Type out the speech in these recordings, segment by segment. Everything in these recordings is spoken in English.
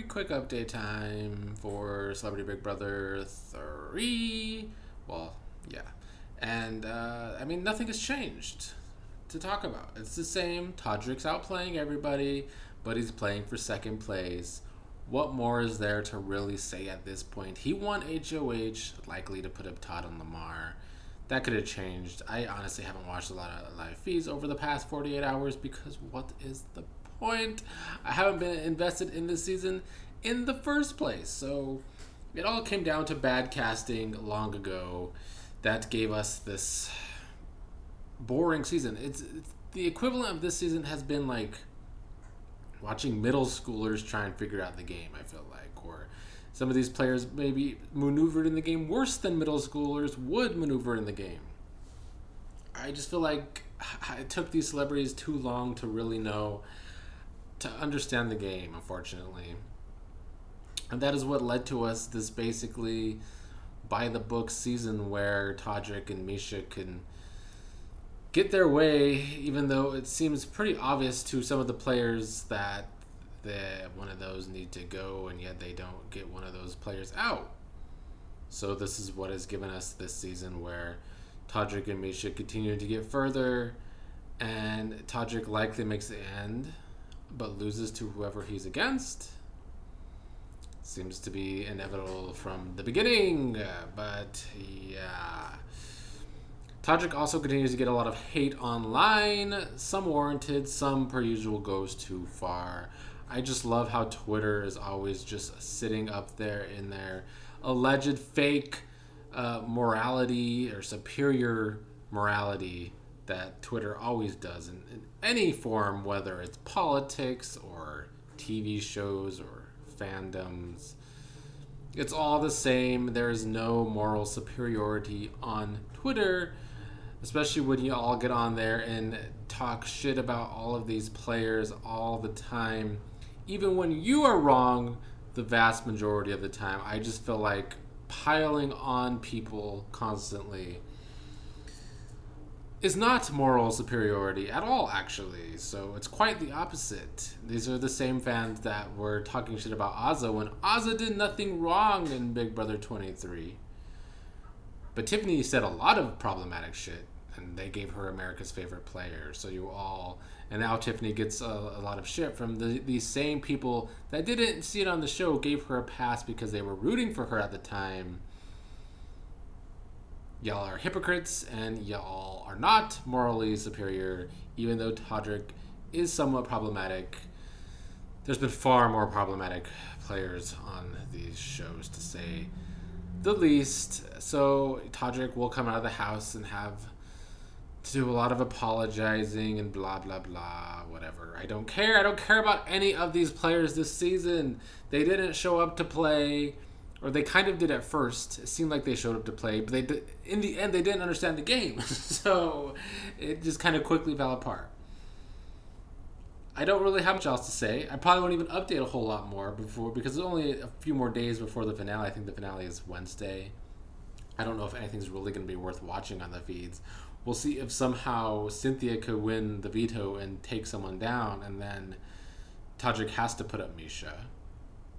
quick update time for Celebrity Big Brother 3. Well, yeah. And, nothing has changed to talk about. It's the same. Todrick's outplaying everybody, but he's playing for second place. What more is there to really say at this point? He won HOH, likely to put up Todd and Lamar. That could have changed. I honestly haven't watched a lot of live feeds over the past 48 hours because what is the point? I haven't been invested in this season in the first place. So it all came down to bad casting long ago that gave us this boring season. It's the equivalent of this season has been like watching middle schoolers try and figure out the game, I feel like. Or some of these players maybe maneuvered in the game worse than middle schoolers would maneuver in the game. I just feel like it took these celebrities too long to really know, to understand the game, unfortunately. And that is what led to us this basically by-the-book season where Todrick and Misha can get their way, even though it seems pretty obvious to some of the players that one of those need to go, and yet they don't get one of those players out. So this is what has given us this season where Todrick and Misha continue to get further, and Todrick likely makes the end, but loses to whoever he's against. Seems to be inevitable from the beginning, but yeah. Todrick also continues to get a lot of hate online, some warranted, some per usual goes too far. I just love how Twitter is always just sitting up there in their alleged fake morality or superior morality that Twitter always does in any form, whether it's politics or TV shows or fandoms. It's all the same. There's no moral superiority on Twitter, especially when you all get on there and talk shit about all of these players all the time. Even when you are wrong, the vast majority of the time, I just feel like piling on people constantly is not moral superiority at all, actually. So it's quite the opposite. These are the same fans that were talking shit about Azza when Azza did nothing wrong in Big Brother 23. But Tiffany said a lot of problematic shit, and they gave her America's favorite player. So you all... And now Tiffany gets a lot of shit from these same people that didn't see it on the show, gave her a pass because they were rooting for her at the time. Y'all are hypocrites, and y'all are not morally superior, even though Todrick is somewhat problematic. There's been far more problematic players on these shows, to say the least. So Todrick will come out of the house and have to do a lot of apologizing and blah, blah, blah, whatever. I don't care. I don't care about any of these players this season. They didn't show up to play, or they kind of did at first. It seemed like they showed up to play, but in the end, they didn't understand the game. So it just kind of quickly fell apart. I don't really have much else to say. I probably won't even update a whole lot more because it's only a few more days before the finale. I think the finale is Wednesday. I don't know if anything's really going to be worth watching on the feeds. We'll see if somehow Cynthia could win the veto and take someone down, and then Todrick has to put up Misha.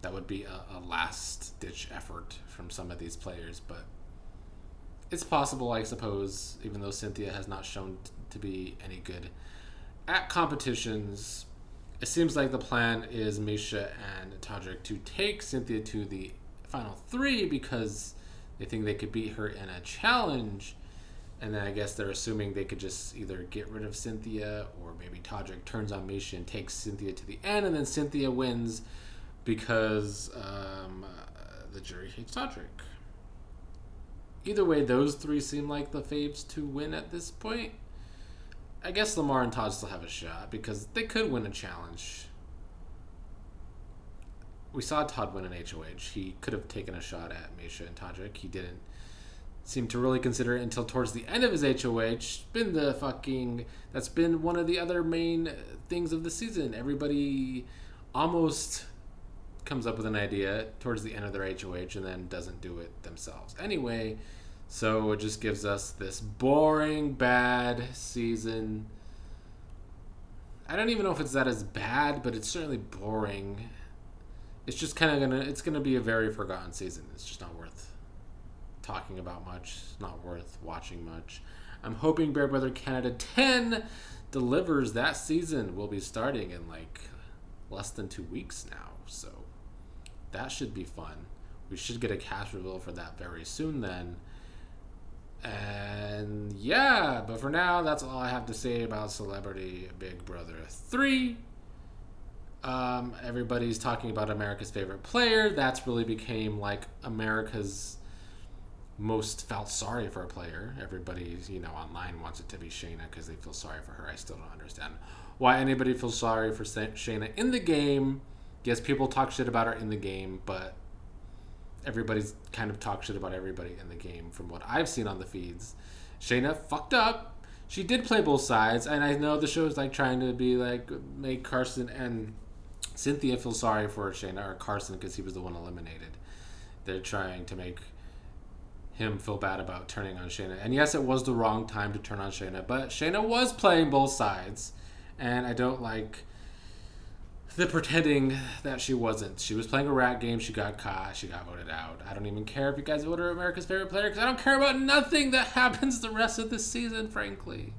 That would be a last-ditch effort from some of these players, but it's possible, I suppose, even though Cynthia has not shown to be any good at competitions. It seems like the plan is Misha and Todrick to take Cynthia to the final 3 because they think they could beat her in a challenge. And then I guess they're assuming they could just either get rid of Cynthia, or maybe Todrick turns on Misha and takes Cynthia to the end, and then Cynthia wins because the jury hates Todrick. Either way, those 3 seem like the faves to win at this point. I guess Lamar and Todd still have a shot because they could win a challenge. We saw Todd win an HOH. He could have taken a shot at Misha and Todrick. He didn't seem to really consider it until towards the end of his HOH. That's been one of the other main things of the season. Everybody almost comes up with an idea towards the end of their HOH and then doesn't do it themselves. Anyway, so it just gives us this boring, bad season. I don't even know if it's that as bad, but it's certainly boring. it's just kind of gonna be a very forgotten season. It's just not worth talking about much. It's not worth watching much. I'm hoping Bear Brother Canada 10 delivers. That season will be starting in like less than 2 weeks now, so that should be fun. We should get a cast reveal for that very soon then. And yeah, but for now, that's all I have to say about Celebrity Big Brother 3. Everybody's talking about America's favorite player. That's really became like America's most felt sorry for a player. Everybody, online wants it to be Shayna because they feel sorry for her. I still don't understand why anybody feels sorry for Shayna in the game. Yes, people talk shit about her in the game, but everybody's kind of talk shit about everybody in the game from what I've seen on the feeds. Shayna fucked up. She did play both sides, and I know the show is like trying to be like make Carson and Cynthia feel sorry for Shayna, or Carson because he was the one eliminated. They're trying to make him feel bad about turning on Shayna. And yes, it was the wrong time to turn on Shayna, but Shayna was playing both sides, and I don't like the pretending that she wasn't. She was playing a rat game. She got caught. She got voted out. I don't even care if you guys voted her America's favorite player because I don't care about nothing that happens the rest of this season, frankly.